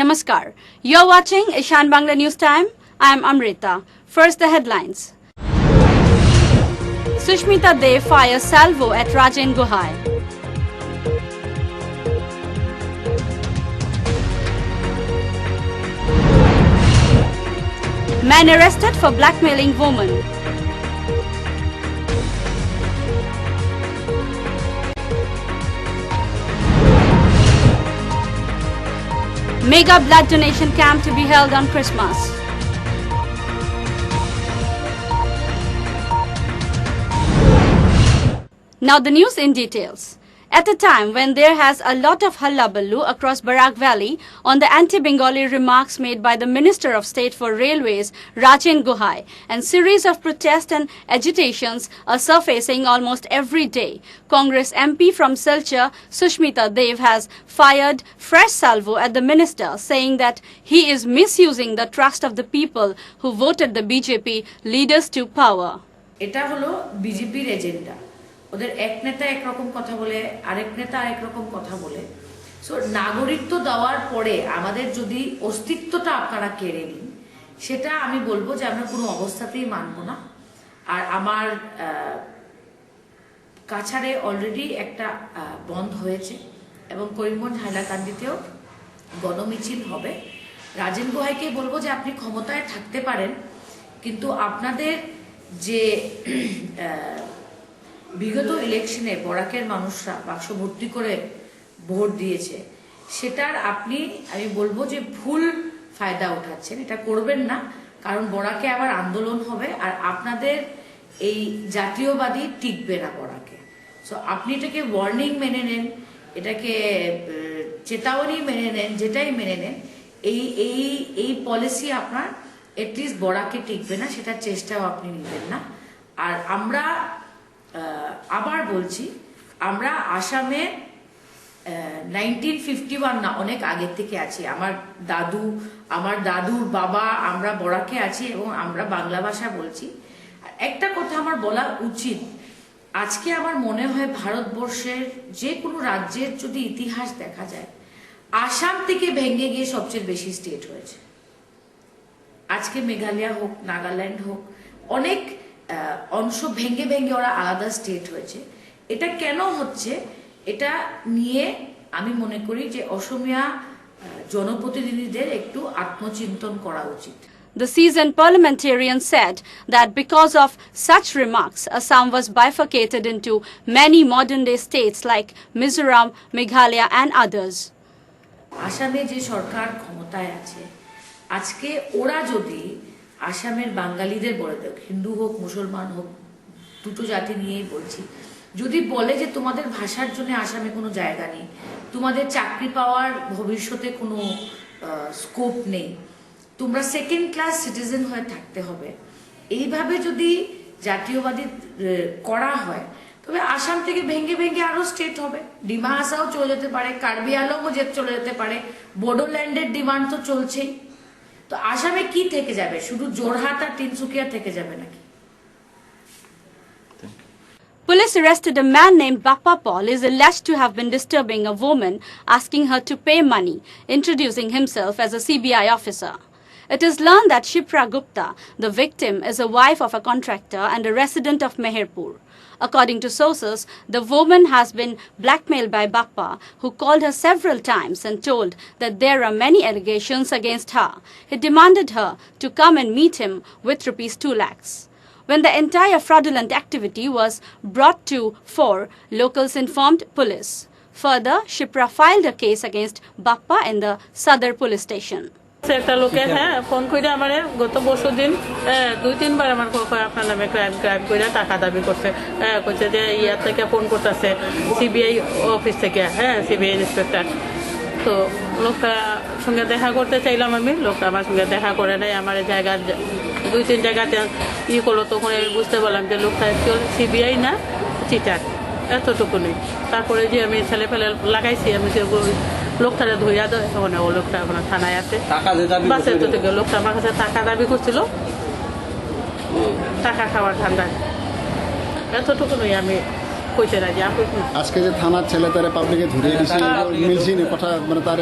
Namaskar. You're watching Ishan Bangla News Time. I am Amrita. First, the headlines. Sushmita Dev fires salvo at Rajen Guhai. Man arrested for blackmailing woman. Mega blood donation camp to be held on Christmas. Now the news in details. At a time when there has a lot of hullabaloo across Barak Valley on the anti-Bengali remarks made by the Minister of State for Railways, Rajen Guhai, and series of protests and agitations are surfacing almost every day, Congress MP from Silchar, Sushmita Dev, has fired fresh salvo at the minister, saying that he is misusing the trust of the people who voted the BJP leaders to power. এটা হলো বিজেপির agenda. ওদের এক নেতা এক রকম কথা বলে, আরেক নেতা আরেক রকম কথা বলে। সো নাগরিকত্ব দেওয়ার পরে আমাদের যদি অস্তিত্বটা আপনারা কেড়ে নিন, সেটা আমি বলবো যে আমরা কোনো অবস্থাতেই মানব না। আর আমার কাছাড়ে অলরেডি একটা বন্ধ হয়েছে এবং করিমগঞ্জ হাইলাকান্দিতেও গণমিছিল হবে। রাজেন গুহাইকে বলবো যে আপনি ক্ষমতায় থাকতে পারেন, কিন্তু আপনাদের যে বিগত ইলেকশনে বরাকের মানুষরা বাক্স ভর্তি করে ভোট দিয়েছে, সেটার আমি বলবো যে ভুল ফায়দা উঠাচ্ছেন। এটা করবেন না, কারণ বরাকে আবার আন্দোলন হবে আর আপনাদের এই জাতীয়বাদী টিকবে না বরাকে। সো আপনি এটাকে ওয়ার্নিং মেনে নেন, এটাকে চেতাবনী মেনে নেন, যেটাই মেনে নেন, এই পলিসি আপনার এটলিস্ট বরাকে টিকবে না, সেটার চেষ্টাও আপনি নেবেন না। আর আমরা আবার বলছি, আমরা আসামে 1951 না অনেক আগের থেকে আছি। আমার দাদুর বাবা, আমরা বরাকে আছি এবং আমরা বাংলা ভাষা বলছি। একটা কথা আমার বলা উচিত, আজকে আমার মনে হয় ভারতবর্ষের যে কোনো রাজ্যের যদি ইতিহাস দেখা যায়, আসাম থেকে ভেঙে গিয়ে সবচেয়ে বেশি স্টেট হয়েছে। আজকে মেঘালয় হোক, নাগাল্যান্ড হোক, অনেক অংশ ভেঙে ভেঙে ওরা আলাদা স্টেট হয়েছে। এটা কেন হচ্ছে, এটা নিয়ে আমি মনে করি যে অসমিয়া জনপ্রতিনিধিদের একটু আত্মচিন্তন করা উচিত। The seasoned parliamentarian said that because of such remarks, Assam was bifurcated into many modern-day states like Mizoram, Meghalaya and others. আসামে যে সরকার ক্ষমতায় আছে, আজকে ওরা যদি আসামের বাঙালিদের বলে দেয়, হিন্দু হোক মুসলমান হোক, দুটো জাতি নিয়েই বলছি, যদি বলে যে তোমাদের ভাষার জন্য আসামে কোনো জায়গা নেই, তোমাদের চাকরি পাওয়ার ভবিষ্যতে কোনো স্কোপ নেই, তোমরা সেকেন্ড ক্লাস সিটিজেন হয়ে থাকতে হবে, এইভাবে যদি জাতীয়বাদী করা হয়, তবে আসাম থেকে ভেঙে ভেঙে আরো স্টেট হবে। ডিমা হাসাও চলে যেতে পারে, কার্বি আংলংও চলে যেতে পারে, বোডোল্যান্ডের ডিমান্ড তো চলছেই। তো আসামে কি থেকে যাবে? শুধু জোরহাট আর তিনসুকিয়া থেকে যাবে নাকি? Police arrested a man named Bappa Paul is alleged to have been disturbing a woman, asking her to pay money, introducing himself as a CBI officer. It is learned that Shipra Gupta, the victim, is a wife of a contractor and a resident of Meherpur. According to sources, the woman has been blackmailed by Bappa, who called her several times and told that there are many allegations against her. He demanded her to come and meet him with ₹2 lakhs. When the entire fraudulent activity was brought to fore, locals informed police. Further, Shipra filed a case against Bappa in the Sadar police station. একটা লোকে phone করে আমার গত বছর-দিন 2-3 বার আমার আপনার নামে crime করে টাকা দাবি করছে। কইছে যে ইয়ার থেকে ফোন করতেছে সিবিআই অফিস থেকে, সিবিআই ইন্সপেক্টর। তো লোকটার সঙ্গে দেখা করতে চাইলাম আমি, লোকটা আমার সঙ্গে দেখা করে নাই। আমার জায়গার 2-3 জায়গাতে করলো, তখন আমি বুঝতে পারলাম যে লোকটা অ্যাকচুয়ালি সিবিআই না, চিটার, এতটুকু নেই। তারপরে যে আমি ছেলে ফেলে লাগাইছি, আমি যে লোকটারে ধইয়া দেয়, তখন ও লোকটা ওখানে থানায় আছে। বাসে তো থেকে লোকটা আমার কাছে টাকা দাবি করছিল, টাকা খাওয়ার ঠান্ডায়, এতটুকু নই আমি কইছে রাজি আপনি আজকে যে থানার ছেলে তারা পাবলিকে ধরে দিছে মিলছি না কথা মানে তার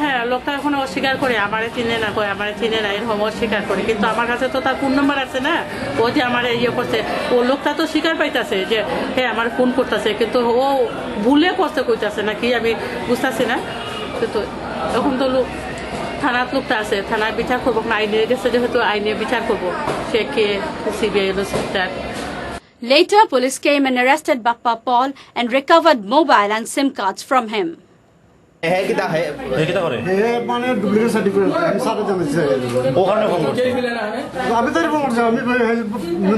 হ্যাঁ লোকটা এখন অস্বীকার করে আমারে চিনে না কয় আমারে চিনে না এরকম অস্বীকার করে কিন্তু আমার কাছে তো তার ফোন নাম্বার আছে না ও যে আমার ইয়ে করছে ও লোকটা তো স্বীকার পাইতেছে যে হ্যাঁ আমার ফোন করতেছে কিন্তু ও ভুলে করতে কইতাছে নাকি আমি বুঝতেছি না কিন্তু এখন তো লোক থানার লোকটা আছে থানায় বিচার করবো আইনে গেছে যেহেতু আইনে বিচার করবো সে কে সিবিআই তার Later, police came and arrested Bappa Paul and recovered mobile and SIM cards from him. মানে ডুপ্লিকেট সার্টিফিকেট আমি সাথে জানাচ্ছি ওখানে ফোন করছো আমি তো ফোন করছি আমি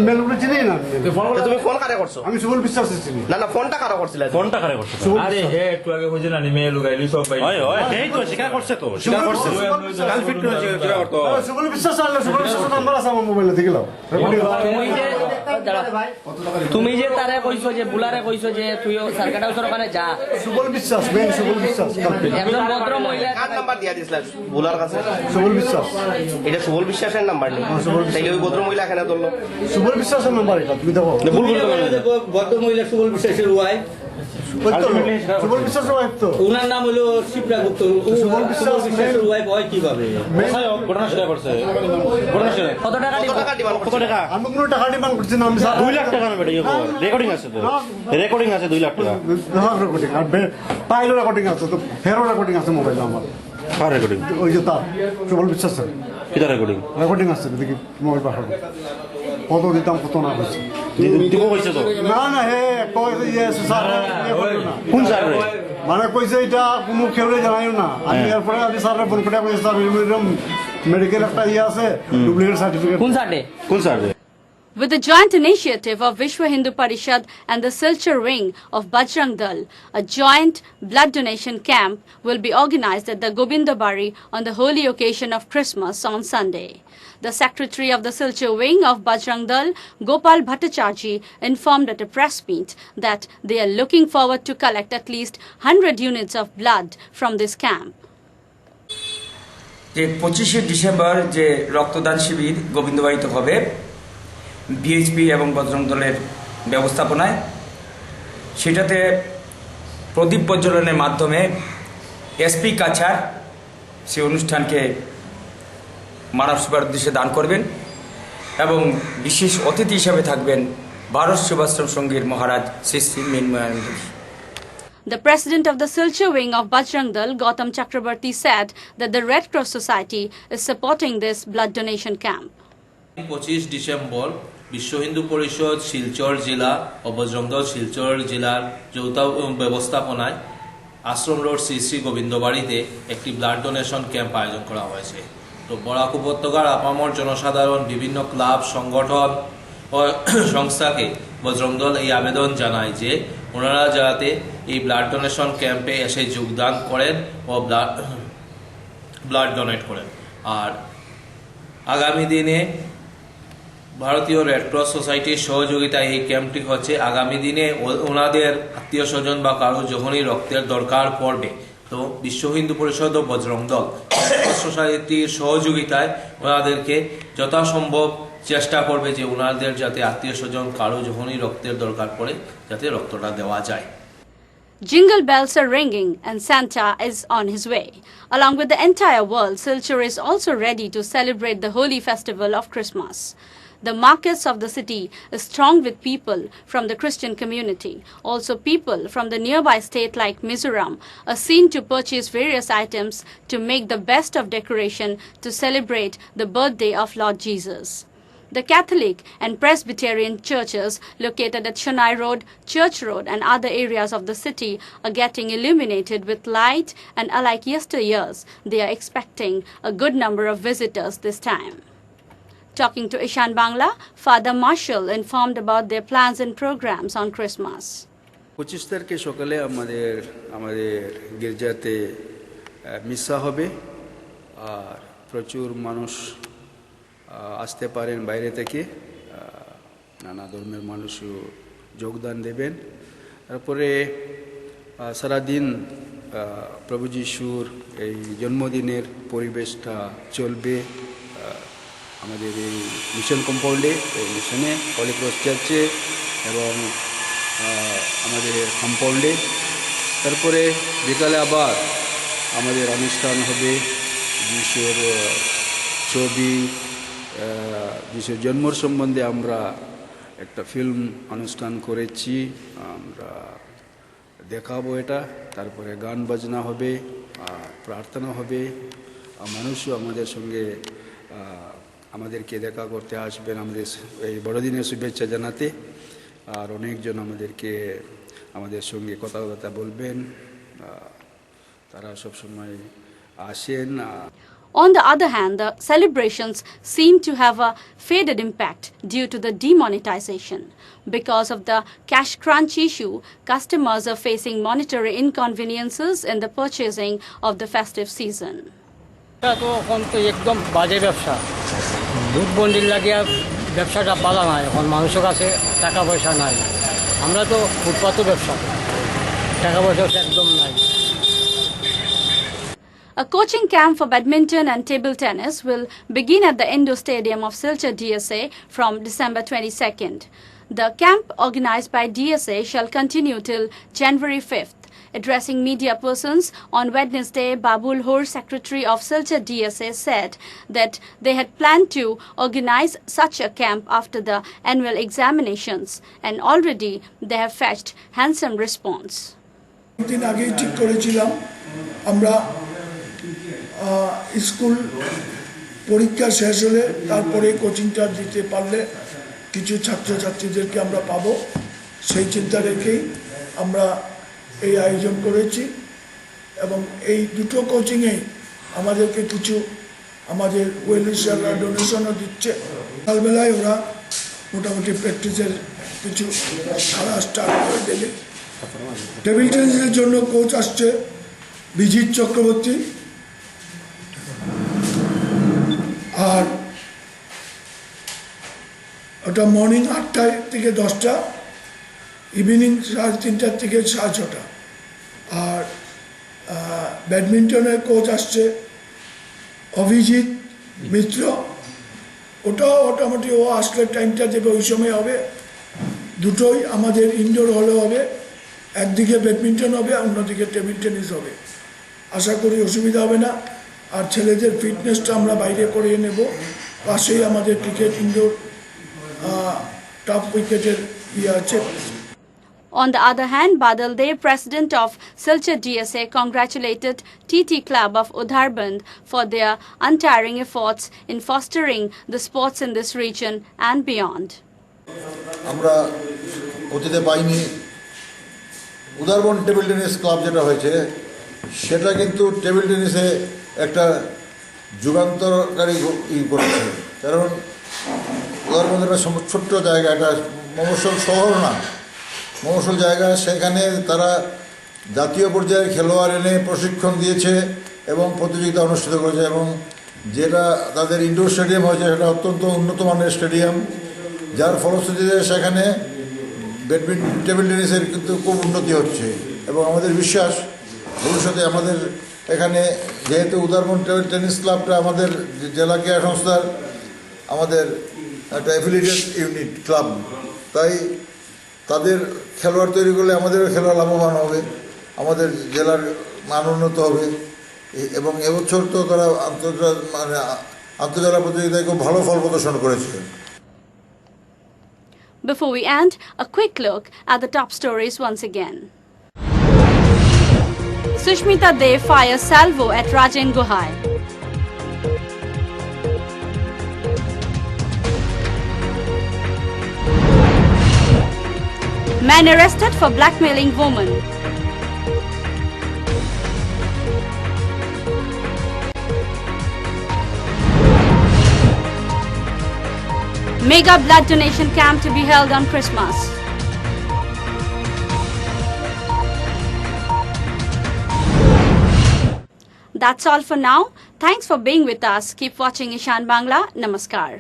মেলগুলো চিনি না তুমি ফোন কারে করছো আমি সুবল বিশ্বাস চিনি না ফোনটা কারা করছিলে ফোনটা কারে করছে আরে হে একটু আগে হইছে না মেয়ে লুগাইলি সব ভাই ওই এই তো স্বীকার করছে তো স্বীকার করছে কাল ফিট করে স্বীকার করতো সুবল বিশ্বাস আনলে সুবল বিশ্বাস নাম্বার আছে আমার মোবাইলে দেখে লাও তুমি যে তারে কইছো যে বুলারে কইছো যে তুই সরকার হাউসের ওখানে যা সুবল বিশ্বাস মেন সুবল বিশ্বাস একজন ভদ্র মহিলা কার নাম্বার দিয়া দিছিলা বুলার কাছে সুবল বিশ্বাস এটা সুবল বিশ্বাসের নাম্বার নেই তাইলে ওই ভদ্র মহিলা এখানে ধরলো সুবল বিশ্বাসের নাম্বার এটা তুমি দেখো ভুল ভুল ভদ্র মহিলা সুবল বিশ্বাসের ওয়াইফ সুবল বিশ্বাস ওয়াইফ তো ওনার নাম হলো শিপ্রা গুপ্ত সুবল বিশ্বাসের ওয়াইফ হয় কিভাবে ঘটনা স্বীকার করছে ঘটনা স্বীকার কত টাকা কত টাকা দিবা কত টাকা আমি কোনো টাকা ডিমান্ড করছি না আমি 2 লাখ টাকা না বেটা ইয়ে রেকর্ডিং আছে তো রেকর্ডিং আছে 2 লাখ টাকা রেকর্ডিং আর পাইলো রেকর্ডিং আছে তো হেরো রেকর্ডিং আছে মোবাইলে আমার কার রেকর্ডিং ওই যে তার সুবল বিশ্বাস কিটা রেকর্ডিং রেকর্ডিং আছে দেখি মোবাইল পাঠাবো কত দিতাম কত না হয়েছে দিব কইছে তো না হে কইছে ইয়ে স্যার কোন স্যার রে মানে কইছে এটা কোনো খেউরে জানাইও না আমি এরপরে আমি স্যারের ফোন করে কইছি স্যার এরকম মেডিকেল একটা ইয়ে আছে ডুপ্লিকেট সার্টিফিকেট কোন সাটে কোন স্যার রে With the joint initiative of Vishwa Hindu Parishad and the Silchar wing of Bajrang Dal, a joint blood donation camp will be organized at the Gobindabari on the holy occasion of Christmas on Sunday. The secretary of the Silchar wing of Bajrang Dal, Gopal Bhattacharjee, informed at a press meet that they are looking forward to collect at least 100 units of blood from this camp. যে 25শে December যে রক্তদান শিবির গোবিন্দবাড়িতে হবে BHP এবং বজরং দলের ব্যবস্থাপনায় সেটাতে প্রদীপ প্রজ্বলনের মাধ্যমে SP Cachar সেই অনুষ্ঠানকে মানব সেবার উদ্দেশ্যে দান করবেন এবং বিশেষ অতিথি হিসেবে থাকবেন ভারত সেবাশ্রম সংঘের Maharaj Shri Shri Mrinmayananda. The president of the Silchar wing of Bajrang Dal, Gautam Chakrabarti, said that the Red Cross Society is supporting this blood donation camp. 25 December বিশ্ব হিন্দু পরিষদ শিলচর জেলা ও বজরং দল শিলচর জেলার যৌথ ব্যবস্থাপনায় আশ্রম রোড শ্রী শ্রী গোবিন্দবাড়িতে একটি ব্লাড ডোনেশন ক্যাম্প আয়োজন করা হয়েছে। তো বরাক উপত্যকার আপামর জনসাধারণ বিভিন্ন ক্লাব সংগঠন ও সংস্থাকে বজরং দল এই আবেদন জানায় যে ওনারা যাতে এই ব্লাড ডোনেশন ক্যাম্পে এসে যোগদান করেন ও ব্লাড ডোনেট করেন। আর আগামী দিনে ভারতীয় রেড ক্রস সোসাইটির সহযোগিতায় এই ক্যাম্পটি হচ্ছে। আগামী দিনে ওনাদের আত্মীয় স্বজন বা কারো যখনই রক্তের দরকার পড়বে তো বিশ্ব হিন্দু পরিষদ ও বজরং দল সোসাইটির সহযোগিতায় ওনাদেরকে যথাসম্ভব চেষ্টা করবে যে ওনাদের যাতে আত্মীয় স্বজন কারো যখনই রক্তের দরকার পড়ে যাতে রক্তটা দেওয়া যায়। Jingle bells are ringing and Santa is on his way. Along with the entire world, Silchar is also ready to celebrate the holy festival of Christmas. The markets of the city is thronged with people from the Christian community. Also people from the nearby state like Mizoram are seen to purchase various items to make the best of decoration to celebrate the birthday of Lord Jesus. The Catholic and Presbyterian churches located at Chennai Road, Church Road and other areas of the city are getting illuminated with light, and unlike yesteryears, they are expecting a good number of visitors this time. Talking to Ishan Bangla, Father Marshall informed about their plans and programs on Christmas. 25 তারিখে সকালে আমাদের গির্জাতে Misa হবে আর প্রচুর মানুষ আসতে পারেন বাইরে থেকে নানা ধর্মের মানুষও যোগদান দেবেন। তারপরে সারাদিন প্রভু যিশুর এই জন্মদিনের পরিবেশটা চলবে আমাদের এই মিশন কম্পাউন্ডে, এই মিশনে হলি ক্রস চার্চে এবং আমাদের কম্পাউন্ডে। তারপরে বিকালে আবার আমাদের অনুষ্ঠান হবে যিশুর ছবি, যিশুর জন্মর সম্বন্ধে আমরা একটা ফিল্ম অনুষ্ঠান করেছি, আমরা দেখাবো এটা। তারপরে গান বাজনা হবে, আর প্রার্থনা হবে। মানুষও আমাদের সঙ্গে আমাদেরকে দেখা করতে আসবেন আমাদের এই বড়দিনের শুভেচ্ছা জানাতে। আর অনেকজন আমাদের সঙ্গে কথাবার্তা বলবেন, তারা সবসময় আসেন। On the other hand, the celebrations seem to have a faded impact due to the demonetization. Because of the cash crunch issue, customers are facing monetary inconveniences in the purchasing of the festive season. তো এখন তো একদম বাজে ব্যবসা, নোটবন্দির লাগিয়া ব্যবসাটা পালা নাই। এখন মানুষের কাছে টাকা পয়সা নাই। আমরা তো ফুটপাতও ব্যবসা করি, টাকা পয়সা একদম নাই। A coaching camp for badminton and table tennis will begin at the Indo Stadium of Silchar DSA from December 22nd. The camp organized by DSA shall continue till January 5th. Addressing media persons on Wednesday, Babul Hor, secretary of Silchar DSA, said that they had planned to organize such a camp after the annual examinations and already they have fetched handsome response. দিন আগেই ঠিক করেছিলাম আমরা school পরীক্ষা শেষ হলে তারপরে কোচিংটা দিতে পারলে কিছু ছাত্রছাত্রীদেরকে আমরা পাবো, সেই চিন্তা রেখেই আমরা এই আয়োজন করেছি। এবং এই দুটো কোচিংয়েই আমাদেরকে কিছু আমাদের ওয়েল উইশাররা ডোনেশনও দিচ্ছে। সকালবেলায় ওরা মোটামুটি প্র্যাকটিসের কিছু খেলা স্টার্ট করে দেবে। টেবিল টেনিসের জন্য কোচ আসছে বিজিৎ চক্রবর্তী, আর ওটা মর্নিং 8টা থেকে 10টা, ইভিনিং 3:30 থেকে 6:30। আর ব্যাডমিন্টনের কোচ আসছে অভিজিৎ মিত্র, ওটাও মোটামুটি ও আসলে টাইমটা দেবে ওই সময় হবে। দুটোই আমাদের ইনডোর হলে হবে, একদিকে ব্যাডমিন্টন হবে, অন্যদিকে টেবিল টেনিস হবে। আশা করি অসুবিধা হবে না। আর ছেলেদের ফিটনেসটা আমরা বাইরে করিয়ে নেব। পাশেই আমাদের ক্রিকেট ইনডোর টপ উইকেটের আছে। On the other hand, Badal Dev, president of Silchar DSA, congratulated TT Club of Udharband for their untiring efforts in fostering the sports in this region and beyond. আমরা অতীতে পাইনি উদারবন table tennis club যেটা হয়েছে, সেটা কিন্তু table টেনিসে একটা যুগান্তরকারী করেছে। কারণ উদারবন একটা ছোট্ট জায়গা, এটা মফস্বল শহর না, মফস্বল জায়গা। সেখানে তারা জাতীয় পর্যায়ের খেলোয়াড় এনে প্রশিক্ষণ দিয়েছে এবং প্রতিযোগিতা অনুষ্ঠিত করেছে। এবং যেটা তাদের ইনডোর স্টেডিয়াম হয়েছে সেটা অত্যন্ত উন্নত মানের স্টেডিয়াম, যার ফলশ্রুতিতে সেখানে ব্যাডমিন্টন টেবিল টেনিসের কিন্তু খুব উন্নতি হচ্ছে। এবং আমাদের বিশ্বাস ভবিষ্যতে আমাদের এখানে, যেহেতু উদারবন টেবিল টেনিস ক্লাবটা আমাদের জেলা ক্রীড়া সংস্থার আমাদের একটা অ্যাফিলিয়েটেড ইউনিট ক্লাব, তাই তাদের খেলোয়াড় তৈরি করলে আমাদেরও খেলোয়াড় লাভবান হবে, আমাদের জেলার মান উন্নত হবে। এবং এবছর তো তারা আন্তর্জেলা প্রতিযোগিতায় খুব ভালো ফল প্রদর্শন করেছে। Before we end, a quick look at the top stories once again. Sushmita Dev fires salvo at Rajen Gohai. Man arrested for blackmailing woman. Mega blood donation camp to be held on Christmas. That's all for now. Thanks for being with us. Keep watching Ishan Bangla. Namaskar.